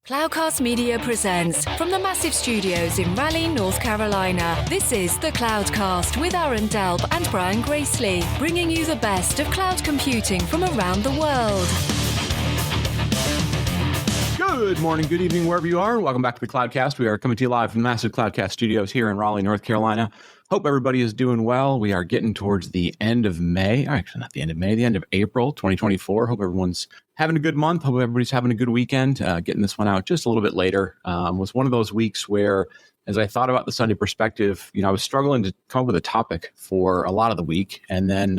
Cloudcast Media presents from the massive studios in Raleigh, North Carolina. This is the Cloudcast with Aaron Delp and Brian Gracely, bringing you the best of cloud computing from around the world. Good morning, good evening, wherever you are. Welcome back to the Cloudcast. We are coming to you live from the massive Cloudcast studios here in Raleigh, North Carolina. Hope everybody is doing well. We are getting towards the end of May. Actually, not the end of May, the end of April 2024. Hope everyone's having a good month. Hope everybody's having a good weekend. Getting this one out just a little bit later. Was one of those weeks where, as I thought about the Sunday perspective, I was struggling to come up with a topic for a lot of the week. And then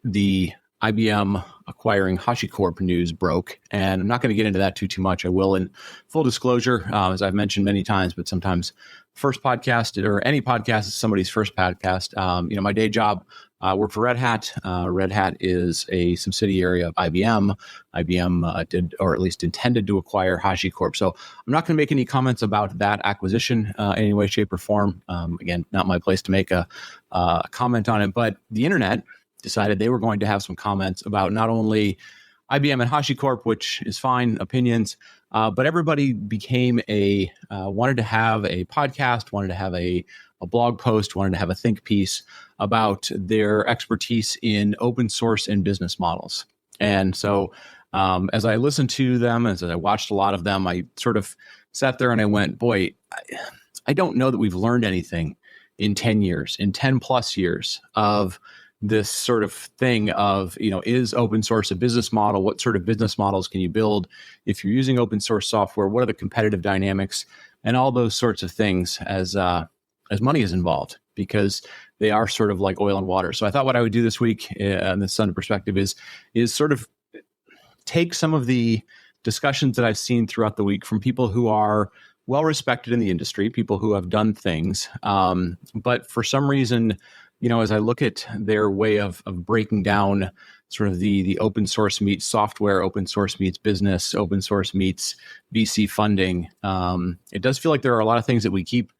the IBM acquiring HashiCorp news broke, and I'm not going to get into that too much. I will in full disclosure, as I've mentioned many times, but sometimes first podcast or any podcast is somebody's first podcast. My day job, work for Red Hat. Red Hat is a subsidiary of IBM. IBM did, or at least intended to acquire HashiCorp. So I'm not going to make any comments about that acquisition in any way, shape, or form. Again, not my place to make a comment on it, but the internet decided they were going to have some comments about not only IBM and HashiCorp, which is fine, opinions, but everybody became wanted to have a podcast, wanted to have a blog post, wanted to have a think piece about their expertise in open source and business models. And so as I listened to them, as I watched a lot of them, I sort of sat there and I went, boy, I don't know that we've learned anything in 10 years, in 10 plus years of this sort of thing of, is open source a business model? What sort of business models can you build if you're using open source software? What are the competitive dynamics and all those sorts of things as money is involved, because they are sort of like oil and water. So I thought what I would do this week on the Sunday perspective is sort of take some of the discussions that I've seen throughout the week from people who are well respected in the industry, people who have done things, but for some reason, as I look at their way of breaking down sort of the open source meets software, open source meets business, open source meets VC funding, it does feel like there are a lot of things that we keep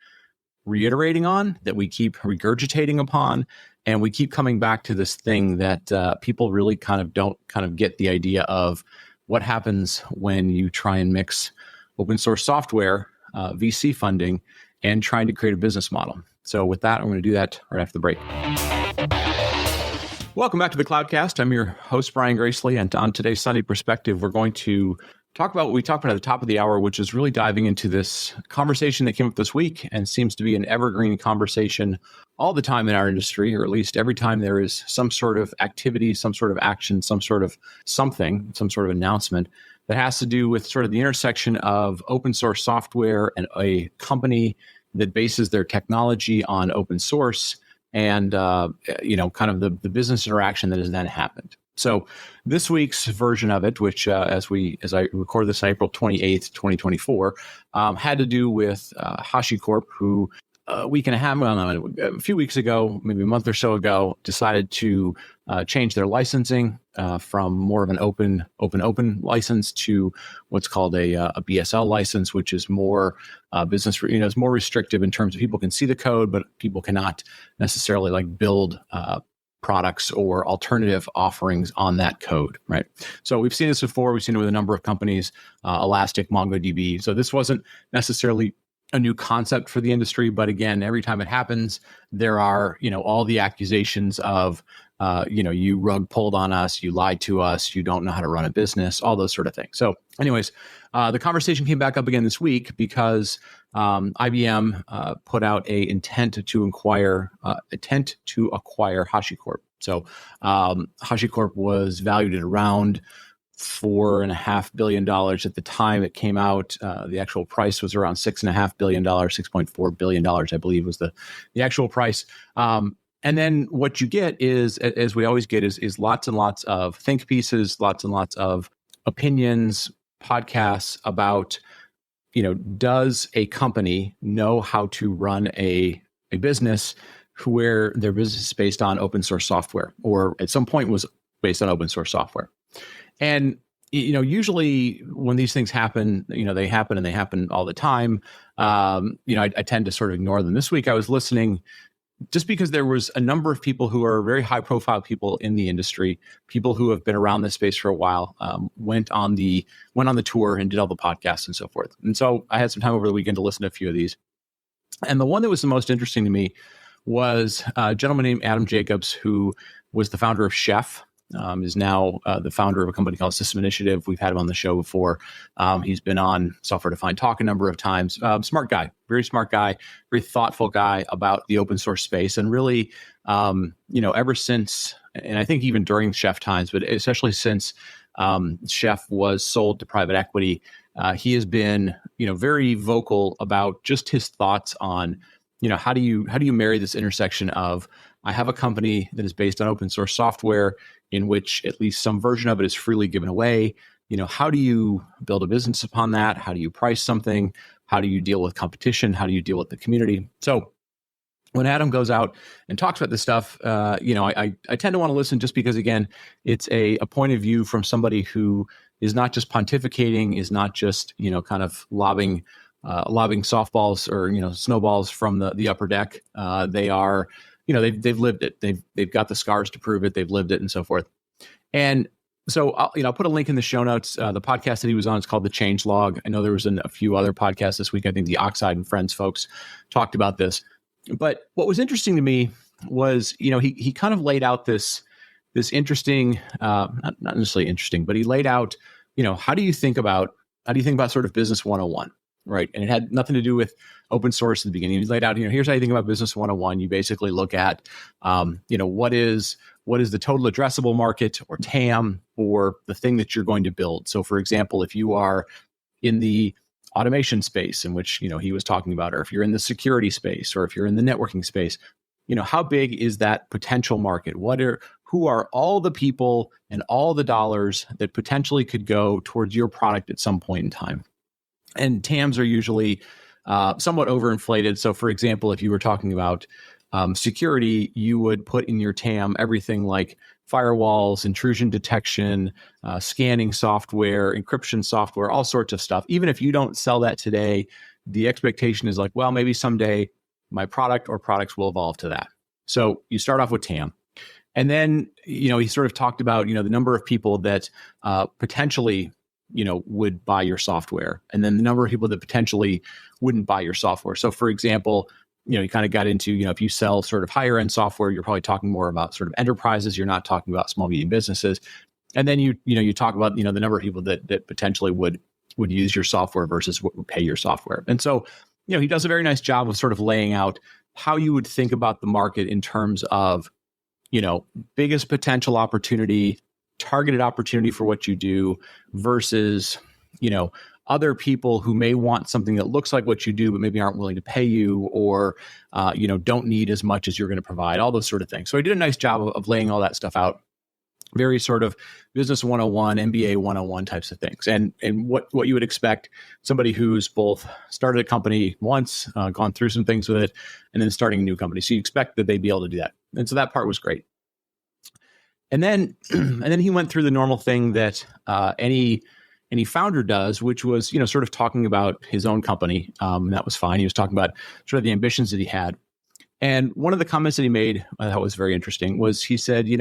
reiterating on, that we keep regurgitating upon, and we keep coming back to this thing that people really don't get the idea of what happens when you try and mix open source software, VC funding, and trying to create a business model. So with that, I'm going to do that right after the break. Welcome back to the Cloudcast. I'm your host, Brian Gracely, and on today's Sunday Perspective, we're going to talk about what we talked about at the top of the hour, which is really diving into this conversation that came up this week and seems to be an evergreen conversation all the time in our industry, or at least every time there is some sort of activity, some sort of action, some sort of announcement that has to do with sort of the intersection of open source software and a company that bases their technology on open source and, kind of the business interaction that has then happened. So this week's version of it, which as I record this on April 28th, 2024, had to do with HashiCorp, who a few weeks ago, maybe a month or so ago, decided to change their licensing from more of an open license to what's called a BSL license, which is more business. It's more restrictive in terms of people can see the code, but people cannot necessarily build products or alternative offerings on that code, right? So we've seen this before. We've seen it with a number of companies, Elastic, MongoDB. So this wasn't necessarily a new concept for the industry, but again, every time it happens, there are, all the accusations of, you rug pulled on us, you lied to us, you don't know how to run a business, all those sort of things. So anyways, the conversation came back up again this week because IBM put out a intent to acquire HashiCorp. So HashiCorp was valued at around $4.5 billion at the time it came out. The actual price was around $6.5 billion, $6.4 billion, I believe was the actual price. And then what you get is, as we always get, is lots and lots of think pieces, lots and lots of opinions, podcasts about, does a company know how to run a business where their business is based on open source software, or at some point was based on open source software. And, usually when these things happen, they happen all the time. I tend to sort of ignore them. This week I was listening just because there was a number of people who are very high profile people in the industry, people who have been around this space for a while, went on the tour and did all the podcasts and so forth. And so I had some time over the weekend to listen to a few of these. And the one that was the most interesting to me was a gentleman named Adam Jacobs, who was the founder of Chef, is now the founder of a company called System Initiative. We've had him on the show before. He's been on Software Defined Talk a number of times. Smart guy, very thoughtful guy about the open source space. And really, ever since, and I think even during Chef times, but especially since Chef was sold to private equity, he has been, very vocal about just his thoughts on, how do you marry this intersection of, I have a company that is based on open source software in which at least some version of it is freely given away. How do you build a business upon that? How do you price something? How do you deal with competition? How do you deal with the community? So when Adam goes out and talks about this stuff, I tend to want to listen just because, again, it's a point of view from somebody who is not just pontificating, is not just, kind of lobbing softballs or, snowballs from the upper deck. They are, they've lived it. They've got the scars to prove it. They've lived it and so forth. And so I'll put a link in the show notes. The podcast that he was on is called The Change Log. I know there was a few other podcasts this week. I think the Oxide and Friends folks talked about this. But what was interesting to me was, he kind of laid out this interesting, not necessarily interesting, but he laid out, how do you think about sort of business 101, right? And it had nothing to do with open source in the beginning. He laid out, here's how you think about business 101. You basically look at, what is the total addressable market or TAM for the thing that you're going to build. So for example, if you are in the automation space in which, he was talking about, or if you're in the security space, or if you're in the networking space, how big is that potential market? Who are all the people and all the dollars that potentially could go towards your product at some point in time? And TAMs are usually somewhat overinflated. So for example, if you were talking about security, you would put in your TAM everything like firewalls, intrusion detection, scanning software, encryption software, all sorts of stuff. Even if you don't sell that today, the expectation is like, well, maybe someday my product or products will evolve to that. So you start off with TAM. And then, he sort of talked about, the number of people that potentially, would buy your software, and then the number of people that potentially wouldn't buy your software. So for example, you kind of got into, if you sell sort of higher end software, you're probably talking more about sort of enterprises. You're not talking about small, medium businesses. And then you talk about, the number of people that potentially would use your software versus what would pay your software. And so, he does a very nice job of sort of laying out how you would think about the market in terms of, biggest potential opportunity, targeted opportunity for what you do versus, other people who may want something that looks like what you do, but maybe aren't willing to pay you, or, don't need as much as you're going to provide, all those sort of things. So I did a nice job of laying all that stuff out. Very sort of business 101, MBA 101 types of things. And what you would expect somebody who's both started a company once, gone through some things with it, and then starting a new company. So you expect that they'd be able to do that. And so that part was great. And then he went through the normal thing that any founder does, which was, sort of talking about his own company. And that was fine. He was talking about sort of the ambitions that he had. And one of the comments that he made that was very interesting was he said, you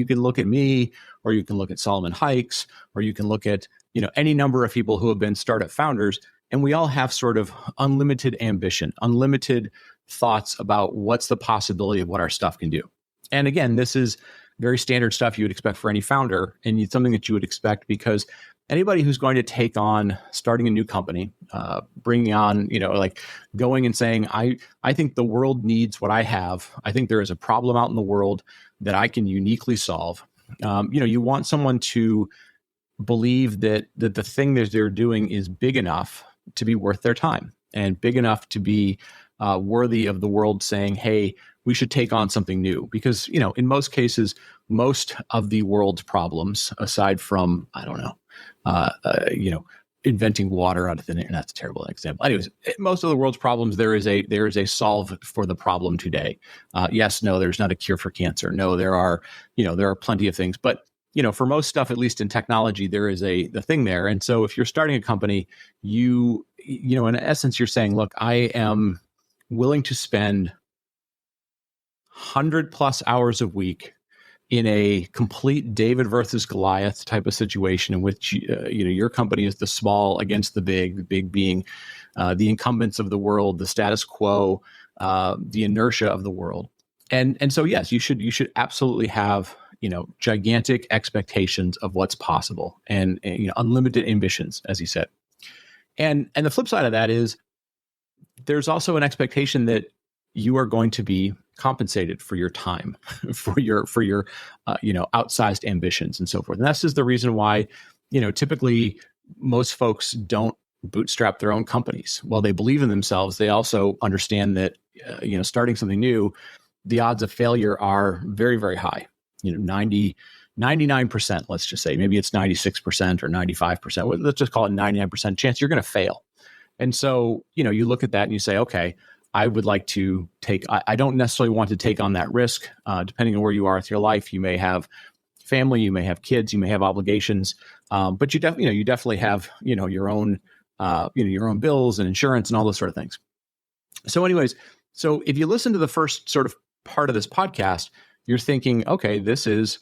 can look at me, or you can look at Solomon Hykes, or you can look at, any number of people who have been startup founders, and we all have sort of unlimited ambition, unlimited thoughts about what's the possibility of what our stuff can do. And again, this is very standard stuff you would expect for any founder, and it's something that you would expect because anybody who's going to take on starting a new company, bringing on, like going and saying, I think the world needs what I have. I think there is a problem out in the world that I can uniquely solve. You want someone to believe that the thing that they're doing is big enough to be worth their time and big enough to be worthy of the world saying, hey, we should take on something new. Because, in most cases, most of the world's problems, aside from, I don't know, inventing water out of thin air. That's a terrible example. Anyways, most of the world's problems, there is a solve for the problem today. Yes, no, there's not a cure for cancer. No, there are plenty of things. But, for most stuff, at least in technology, there is the thing there. And so if you're starting a company, in essence, you're saying, look, I am willing to spend 100 plus hours a week in a complete David versus Goliath type of situation in which your company is the small against the big being the incumbents of the world, the status quo, the inertia of the world. And so yes, you should absolutely have gigantic expectations of what's possible and unlimited ambitions, as he said. And the flip side of that is there's also an expectation that you are going to be compensated for your time, for your outsized ambitions and so forth. And that's just the reason why, typically most folks don't bootstrap their own companies. While they believe in themselves, they also understand that, starting something new, the odds of failure are very, very high. 99%, let's just say, maybe it's 96% or 95%. Let's just call it 99% chance you're going to fail. And so, you look at that and you say, okay, I would like to I don't necessarily want to take on that risk. Depending on where you are with your life, you may have family, you may have kids, you may have obligations, but you definitely have, your own bills and insurance and all those sort of things. So anyways, so if you listen to the first sort of part of this podcast, you're thinking, okay, this is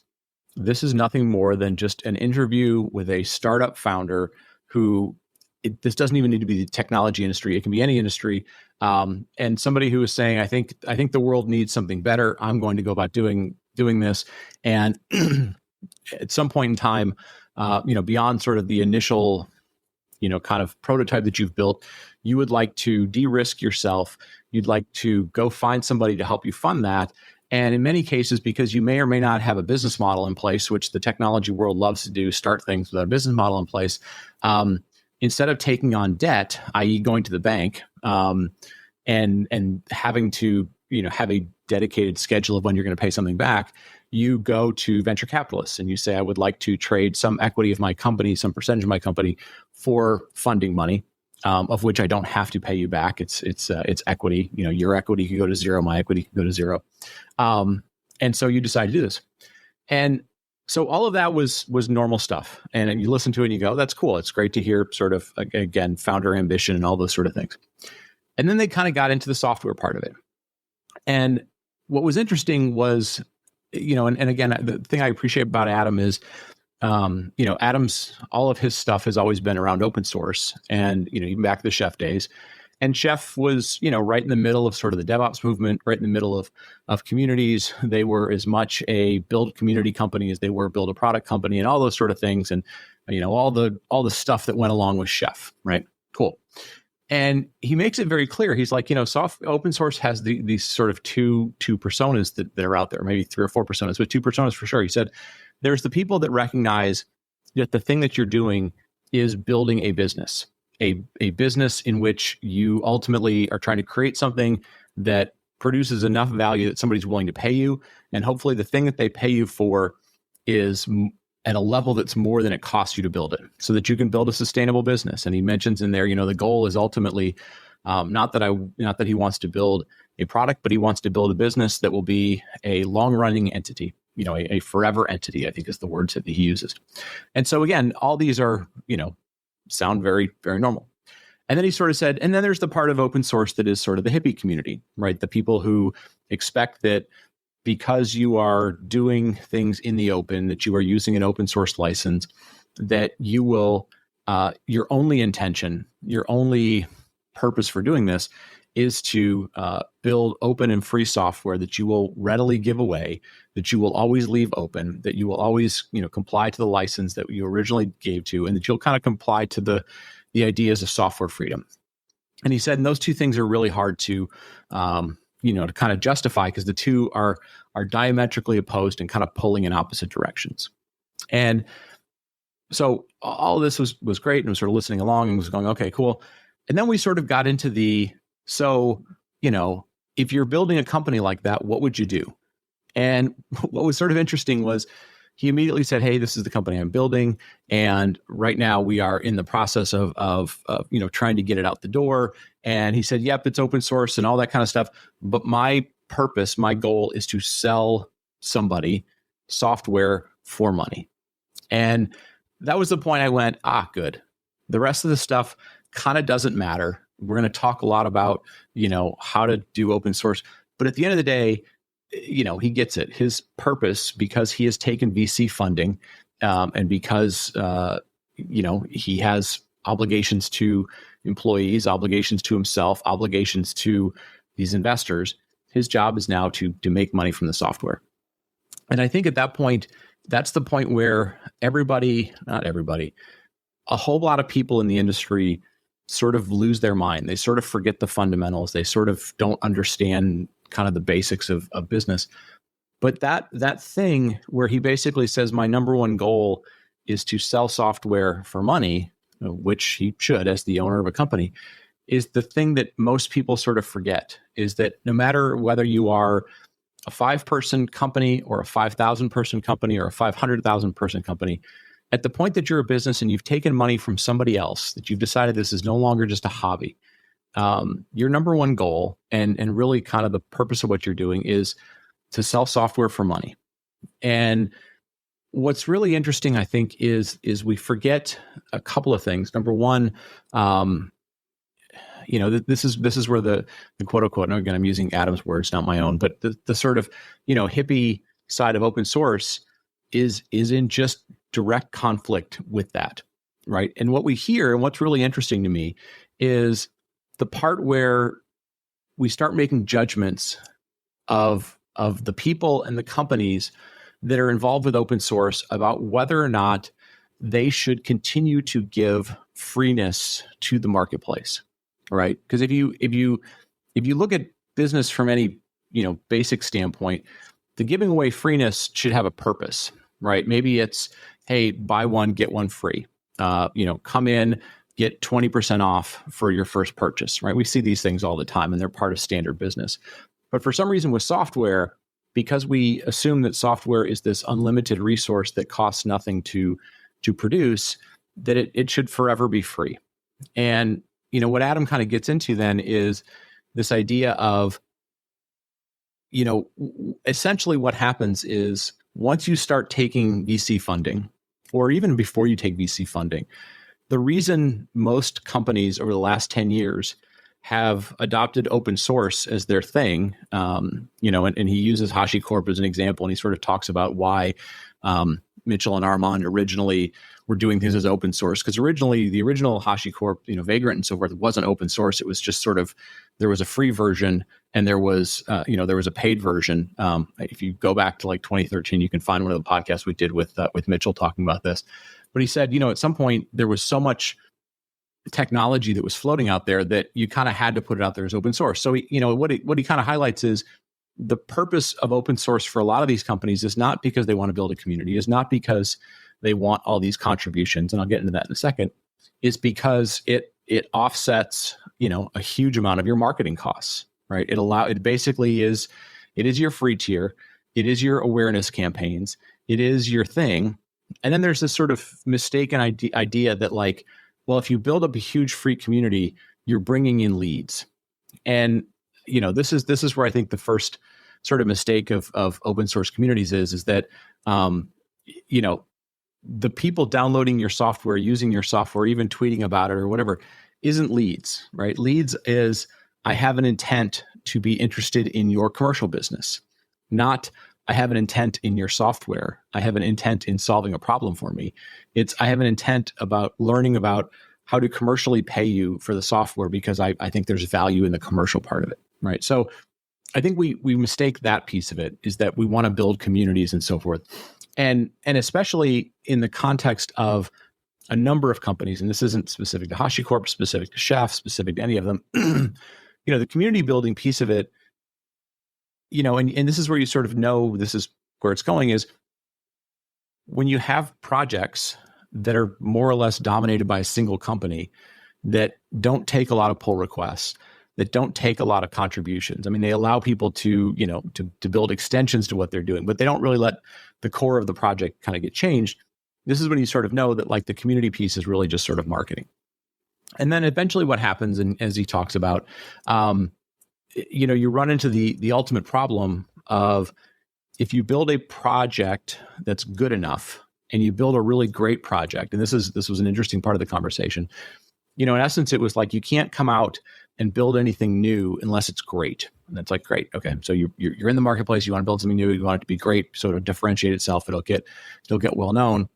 nothing more than just an interview with a startup founder who, this doesn't even need to be the technology industry. It can be any industry. And somebody who is saying, I think the world needs something better. I'm going to go about doing this. And at some point in time, beyond sort of the initial, kind of prototype that you've built, you would like to de-risk yourself. You'd like to go find somebody to help you fund that. And in many cases, because you may or may not have a business model in place, which the technology world loves to do, start things without a business model in place, instead of taking on debt, i.e. going to the bank, and having to, have a dedicated schedule of when you're going to pay something back, you go to venture capitalists and you say, I would like to trade some equity of my company, some percentage of my company for funding money, of which I don't have to pay you back. It's equity. Your equity could go to zero, my equity could go to zero. And so you decide to do this. And so all of that was normal stuff. And you listen to it and you go, that's cool. It's great to hear sort of, again, founder ambition and all those sort of things. And then they kind of got into the software part of it. And what was interesting was, and again, the thing I appreciate about Adam is, Adam's, all of his stuff has always been around open source and, even back to the Chef days. And Chef was, right in the middle of sort of the DevOps movement, right in the middle of communities. They were as much a build community company as they were build a product company and all those sort of things. And, all the stuff that went along with Chef, right? Cool. And he makes it very clear. He's like, open source has these sort of two personas that are out there, maybe 3 or 4 personas, but 2 personas for sure. He said, there's the people that recognize that the thing that you're doing is building a business, a business in which you ultimately are trying to create something that produces enough value that somebody's willing to pay you. And hopefully the thing that they pay you for is at a level that's more than it costs you to build it so that you can build a sustainable business. And he mentions in there, the goal is ultimately not that he wants to build a product, but he wants to build a business that will be a long running entity, a forever entity, I think is the words that he uses. And so again, all these are, sound very, very normal. And then he sort of said, and then there's the part of open source that is sort of the hippie community, right? The people who expect that because you are doing things in the open, that you are using an open source license, that you will, your only intention, your only purpose for doing this is to build open and free software that you will readily give away, that you will always leave open, that you will always, comply to the license that you originally gave to, and that you'll kind of comply to the ideas of software freedom. And he said, and those two things are really hard to, to kind of justify because the two are diametrically opposed and kind of pulling in opposite directions. And so all of this was great and was sort of listening along and was going, okay, cool. And then we sort of got into if you're building a company like that, what would you do? And what was sort of interesting was he immediately said, hey, this is the company I'm building. And right now we are in the process of trying to get it out the door. And he said, yep, it's open source and all that kind of stuff. But my purpose, my goal is to sell somebody software for money. And that was the point I went, good. The rest of the stuff kind of doesn't matter. We're going to talk a lot about, how to do open source. But at the end of the day, he gets it. His purpose, because he has taken VC funding, and because he has obligations to employees, obligations to himself, obligations to these investors. His job is now to make money from the software. And I think at that point, that's the point where not everybody, a whole lot of people in the industry sort of lose their mind. They sort of forget the fundamentals. They sort of don't understand kind of the basics of business. But that thing where he basically says, my number one goal is to sell software for money, which he should as the owner of a company, is the thing that most people sort of forget, is that no matter whether you are a 5-person company or a 5,000-person company or a 500,000-person company, at the point that you're a business and you've taken money from somebody else, that you've decided this is no longer just a hobby, your number one goal and really kind of the purpose of what you're doing is to sell software for money. And what's really interesting, I think, is we forget a couple of things. Number one, this is where the quote unquote, and again, I'm using Adam's words, not my own, but the sort of, hippie side of open source is in just direct conflict with that, right? And what we hear, and what's really interesting to me, is the part where we start making judgments of the people and the companies that are involved with open source about whether or not they should continue to give freeness to the marketplace, right? Because if you look at business from any basic standpoint, the giving away freeness should have a purpose, right? Maybe it's, hey, buy one get one free. Come in, get 20% off for your first purchase, right? We see these things all the time, and they're part of standard business. But for some reason with software, because we assume that software is this unlimited resource that costs nothing to produce, that it should forever be free. And what Adam kind of gets into then is this idea of, essentially what happens is once you start taking VC funding, or even before you take VC funding, the reason most companies over the last 10 years have adopted open source as their thing, and he uses HashiCorp as an example, and he sort of talks about why Mitchell and Armand originally were doing things as open source, because originally the original HashiCorp, Vagrant and so forth, wasn't open source. It was just sort of, there was a free version and there was a paid version. If you go back to like 2013, you can find one of the podcasts we did with Mitchell talking about this. But he said, at some point there was so much technology that was floating out there that you kind of had to put it out there as open source. So what he kind of highlights is the purpose of open source for a lot of these companies is not because they want to build a community, is not because they want all these contributions, and I'll get into that in a second, is because it offsets, a huge amount of your marketing costs, right? It basically is, it is your free tier, it is your awareness campaigns, it is your thing. And then there's this sort of mistaken idea that like, well, if you build up a huge free community, you're bringing in leads. And, this is where I think the first sort of mistake of open source communities is that, the people downloading your software, using your software, even tweeting about it or whatever, isn't leads, right? Leads is, I have an intent to be interested in your commercial business, not I have an intent in your software. I have an intent in solving a problem for me. It's, I have an intent about learning about how to commercially pay you for the software because I think there's value in the commercial part of it, right? So I think we mistake that piece of it, is that we want to build communities and so forth. And especially in the context of a number of companies, and this isn't specific to HashiCorp, specific to Chef, specific to any of them, the community building piece of it, and this is where you sort of know this is where it's going, is when you have projects that are more or less dominated by a single company that don't take a lot of pull requests, that don't take a lot of contributions. I mean, they allow people to build extensions to what they're doing, but they don't really let the core of the project kind of get changed. This is when you sort of know that like the community piece is really just sort of marketing. And then eventually what happens, and as he talks about, you run into the ultimate problem of, if you build a project that's good enough and you build a really great project, and this was an interesting part of the conversation, In essence, it was like, you can't come out and build anything new unless it's great. And that's like, great. Okay. So you're in the marketplace. You want to build something new. You want it to be great. So to differentiate itself, it'll get well known.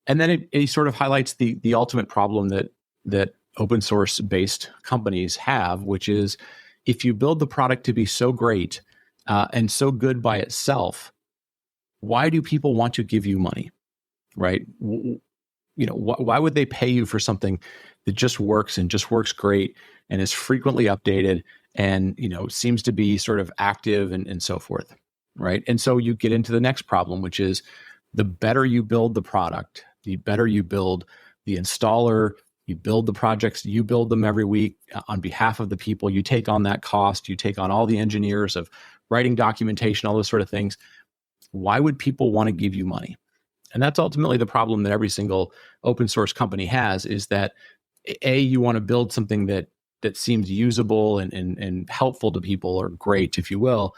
And then it sort of highlights the ultimate problem that open source based companies have, which is, if you build the product to be so great and so good by itself, why do people want to give you money, right? Why would they pay you for something that just works and just works great and is frequently updated and, seems to be sort of active and so forth, right? And so you get into the next problem, which is, the better you build the product, the better you build the installer, you build the projects, you build them every week on behalf of the people, you take on that cost, you take on all the engineers of writing documentation, all those sort of things. Why would people want to give you money? And that's ultimately the problem that every single open source company has, is that you want to build something that seems usable and helpful to people, or great, if you will.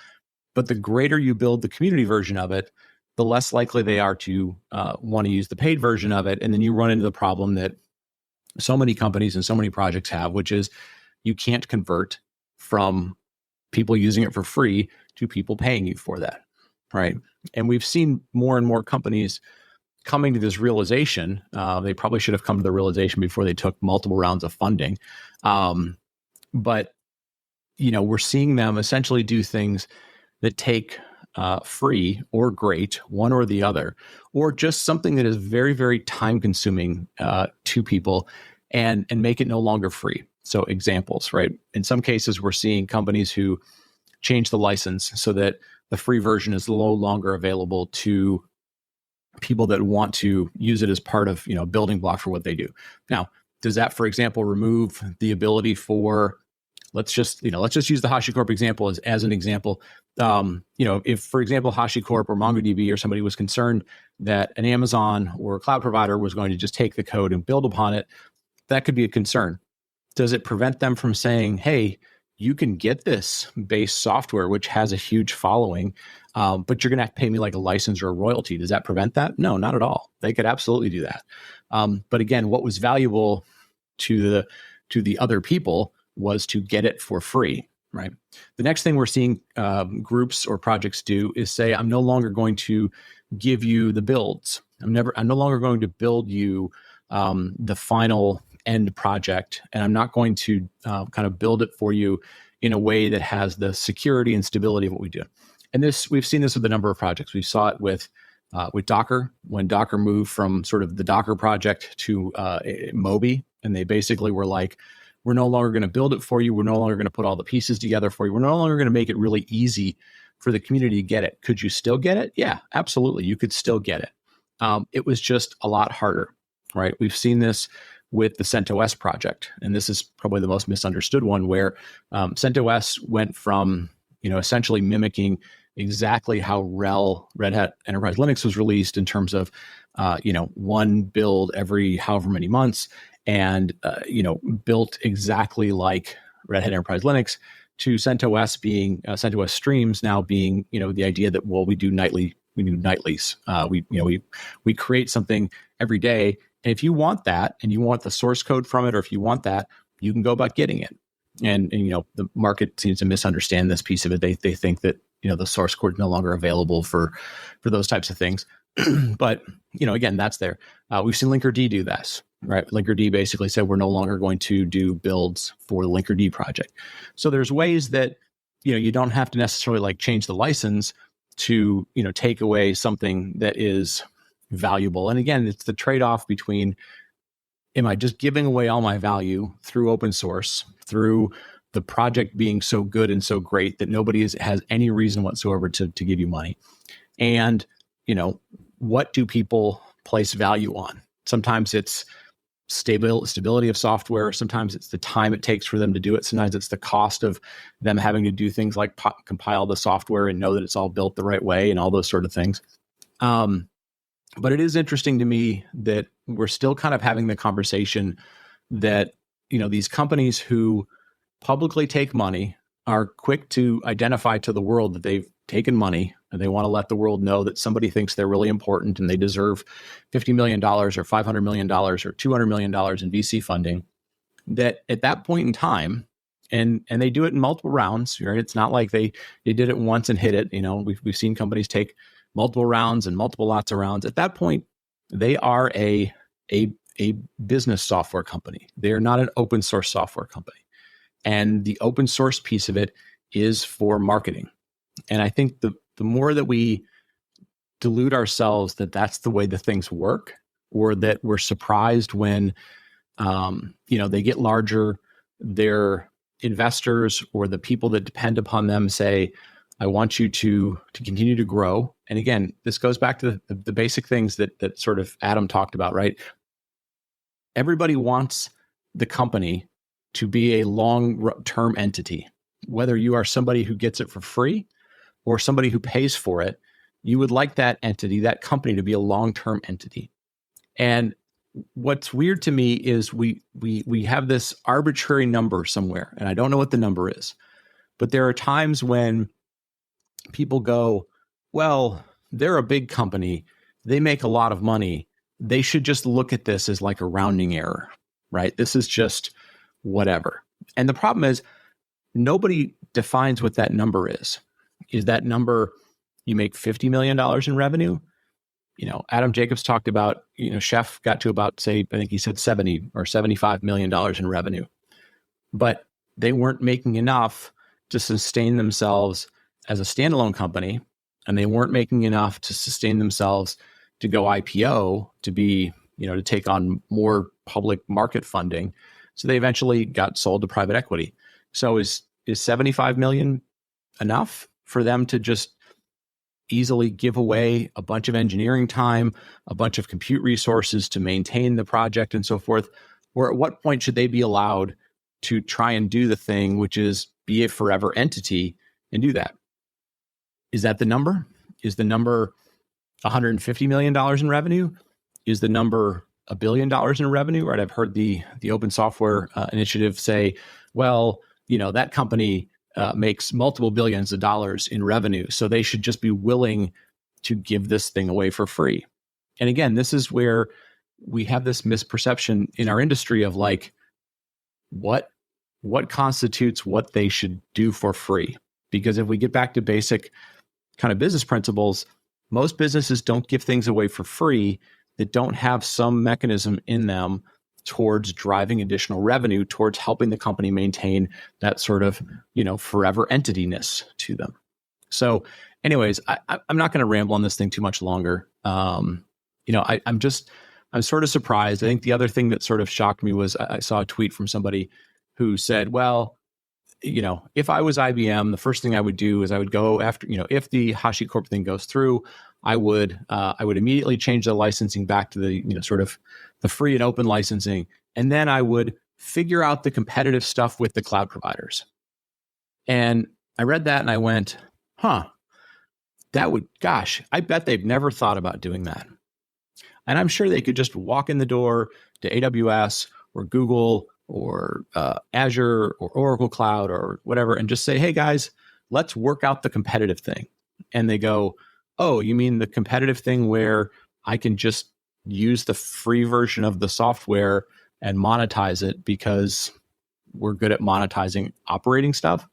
But the greater you build the community version of it, the less likely they are to want to use the paid version of it. And then you run into the problem that so many companies and so many projects have, which is, you can't convert from people using it for free to people paying you for that, right? And we've seen more and more companies coming to this realization. They probably should have come to the realization before they took multiple rounds of funding. But we're seeing them essentially do things that take free or great, one or the other, or just something that is very, very time consuming to people, and make it no longer free. So examples, right? In some cases, we're seeing companies who change the license so that the free version is no longer available to people that want to use it as part of, a building block for what they do. Now, does that, for example, remove the ability for, let's just use the HashiCorp example as an example. If, for example, HashiCorp or MongoDB or somebody was concerned that an Amazon or a cloud provider was going to just take the code and build upon it, that could be a concern. Does it prevent them from saying, hey, you can get this base software, which has a huge following, but you're going to have to pay me like a license or a royalty? Does that prevent that? No, not at all. They could absolutely do that. But again, what was valuable to the other people was to get it for free, right? The next thing we're seeing groups or projects do is say, I'm no longer going to give you the builds. I'm no longer going to build you the final end project, and I'm not going to kind of build it for you in a way that has the security and stability of what we do. And we've seen this with a number of projects. We saw it with Docker, when Docker moved from sort of the Docker project to Moby, and they basically were like, we're no longer going to build it for you. We're no longer going to put all the pieces together for you. We're no longer going to make it really easy for the community to get it. Could you still get it? Yeah, absolutely. You could still get it. It was just a lot harder, right? We've seen this with the CentOS project, and this is probably the most misunderstood one, where CentOS went from essentially mimicking exactly how Red Hat Enterprise Linux was released in terms of one build every however many months, and built exactly like Red Hat Enterprise Linux, to CentOS being CentOS streams now being the idea that, well, we do nightlies. We create something every day. And if you want that, and you want the source code from it, or if you want that, you can go about getting it. And the market seems to misunderstand this piece of it. They think that the source code is no longer available for those types of things. But again, that's there. We've seen Linkerd do this, right? Linkerd basically said, we're no longer going to do builds for the Linkerd project. So there's ways that you don't have to necessarily like change the license to take away something that is valuable. And again, it's the trade-off between, am I just giving away all my value through open source, through the project being so good and so great that nobody has any reason whatsoever to give you money? And what do people place value on? Sometimes it's stability of software. Sometimes it's the time it takes for them to do it. Sometimes it's the cost of them having to do things like compile the software and know that it's all built the right way and all those sort of things. But it is interesting to me that we're still kind of having the conversation that, these companies who publicly take money are quick to identify to the world that they've taken money, and they want to let the world know that somebody thinks they're really important and they deserve $50 million or $500 million or $200 million in VC funding. that at that point in time, and they do it in multiple rounds, right? It's not like they did it once and hit it. We've seen companies take multiple rounds and multiple lots of rounds. At that point, they are a business software company. They are not an open source software company. And the open source piece of it is for marketing. And I think the more that we delude ourselves that that's the way the things work, or that we're surprised when they get larger, their investors or the people that depend upon them say, I want you to continue to grow. And again, this goes back to the basic things that sort of Adam talked about, right? Everybody wants the company to be a long-term entity. Whether you are somebody who gets it for free or somebody who pays for it, you would like that entity, that company, to be a long-term entity. And what's weird to me is we have this arbitrary number somewhere, and I don't know what the number is, but there are times when people go, well, they're a big company, they make a lot of money, they should just look at this as like a rounding error, right? This is just whatever. And the problem is nobody defines what that number is. Is that number, you make $50 million in revenue? Adam Jacobs talked about, Chef got to about, say, I think he said 70 or $75 million in revenue, but they weren't making enough to sustain themselves as a standalone company. And they weren't making enough to sustain themselves to go IPO, to be, to take on more public market funding. So they eventually got sold to private equity. So is 75 million enough for them to just easily give away a bunch of engineering time, a bunch of compute resources to maintain the project and so forth? Or at what point should they be allowed to try and do the thing, which is be a forever entity and do that? Is that the number? Is the number $150 million in revenue? Is the number $1 billion in revenue? Right? I've heard the Open Software Initiative say, well, that company makes multiple billions of dollars in revenue, so they should just be willing to give this thing away for free. And again, this is where we have this misperception in our industry of like, what constitutes what they should do for free? Because if we get back to basic kind of business principles, most businesses don't give things away for free that don't have some mechanism in them towards driving additional revenue, towards helping the company maintain that sort of, forever entityness to them. So anyways, I'm not going to ramble on this thing too much longer. I'm sort of surprised. I think the other thing that sort of shocked me was I saw a tweet from somebody who said, well, if I was IBM, the first thing I would do is I would go after, if the HashiCorp thing goes through, I would immediately change the licensing back to the, sort of the free and open licensing. And then I would figure out the competitive stuff with the cloud providers. And I read that and I went, I bet they've never thought about doing that. And I'm sure they could just walk in the door to AWS or Google or Azure or Oracle Cloud or whatever and just say, hey guys, let's work out the competitive thing. And they go, oh, you mean the competitive thing where I can just use the free version of the software and monetize it because we're good at monetizing operating stuff?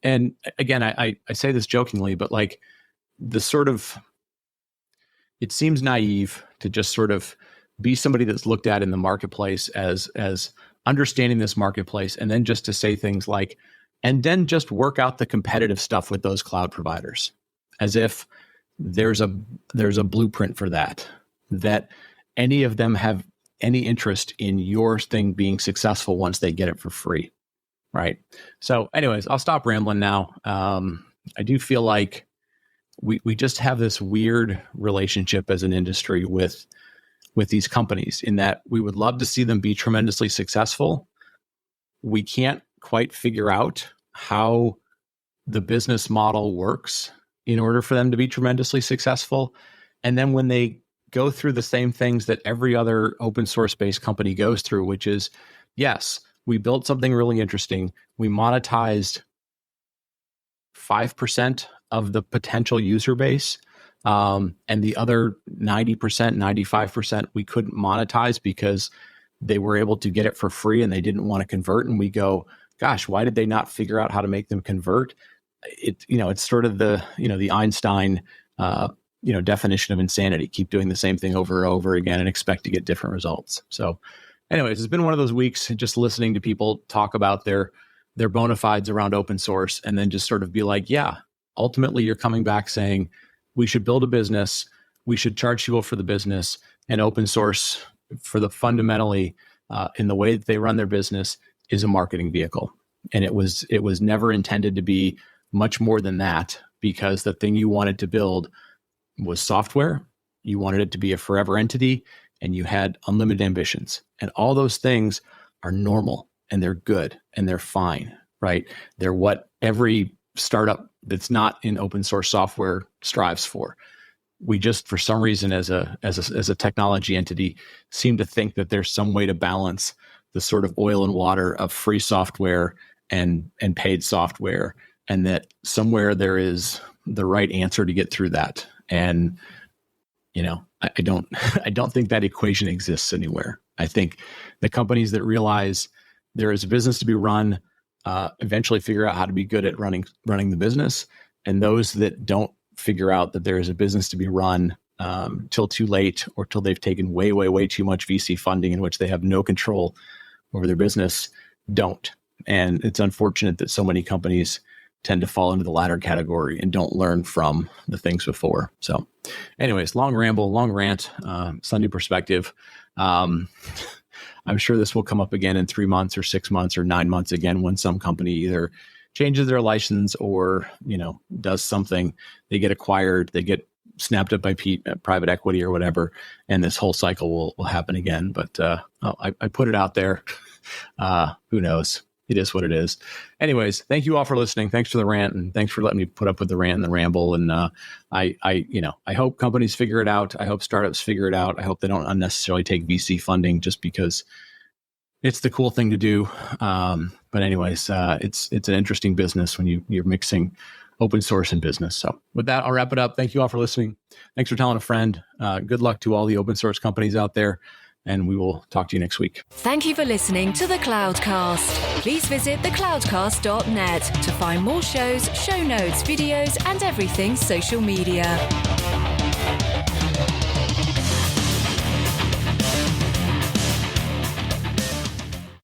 And again, I say this jokingly, but like it seems naive to just sort of be somebody that's looked at in the marketplace as understanding this marketplace, and then just to say things like, and then just work out the competitive stuff with those cloud providers, as if there's a blueprint for that any of them have any interest in your thing being successful once they get it for free, right? So anyways, I'll stop rambling now. I do feel like we just have this weird relationship as an industry with these companies, in that we would love to see them be tremendously successful. We can't quite figure out how the business model works in order for them to be tremendously successful. And then when they go through the same things that every other open source based company goes through, which is, yes, we built something really interesting. We monetized 5% of the potential user base. And the other 90%, 95%, we couldn't monetize because they were able to get it for free and they didn't want to convert. And we go, gosh, why did they not figure out how to make them convert? It's sort of the Einstein, definition of insanity. Keep doing the same thing over and over again and expect to get different results. So anyways, it's been one of those weeks just listening to people talk about their bona fides around open source and then just sort of be like, yeah, ultimately you're coming back saying we should build a business, we should charge people for the business, and open source for the fundamentally in the way that they run their business is a marketing vehicle. And it was never intended to be much more than that, because the thing you wanted to build was software. You wanted it to be a forever entity, and you had unlimited ambitions. And all those things are normal and they're good and they're fine, right? They're what every startup that's not in open source software strives for. We just, for some reason, as a technology entity, seem to think that there's some way to balance the sort of oil and water of free software and paid software, and that somewhere there is the right answer to get through that. And I don't think that equation exists anywhere. I think the companies that realize there is a business to be run eventually figure out how to be good at running the business, and those that don't figure out that there is a business to be run till too late, or till they've taken way, way, way too much VC funding in which they have no control over their business, don't. And it's unfortunate that so many companies tend to fall into the latter category and don't learn from the things before. So anyways, long ramble, long rant, Sunday perspective. I'm sure this will come up again in 3 months or 6 months or 9 months again, when some company either changes their license or, does something, they get acquired, they get snapped up by private equity or whatever. And this whole cycle will happen again. But I put it out there. Who knows? It is what it is. Anyways, thank you all for listening. Thanks for the rant, and thanks for letting me put up with the rant and the ramble. And I hope companies figure it out. I hope startups figure it out. I hope they don't unnecessarily take VC funding just because it's the cool thing to do. But anyways, it's an interesting business when you're mixing open source and business. So with that, I'll wrap it up. Thank you all for listening. Thanks for telling a friend. Good luck to all the open source companies out there, and we will talk to you next week. Thank you for listening to The Cloudcast. Please visit thecloudcast.net to find more shows, show notes, videos, and everything social media.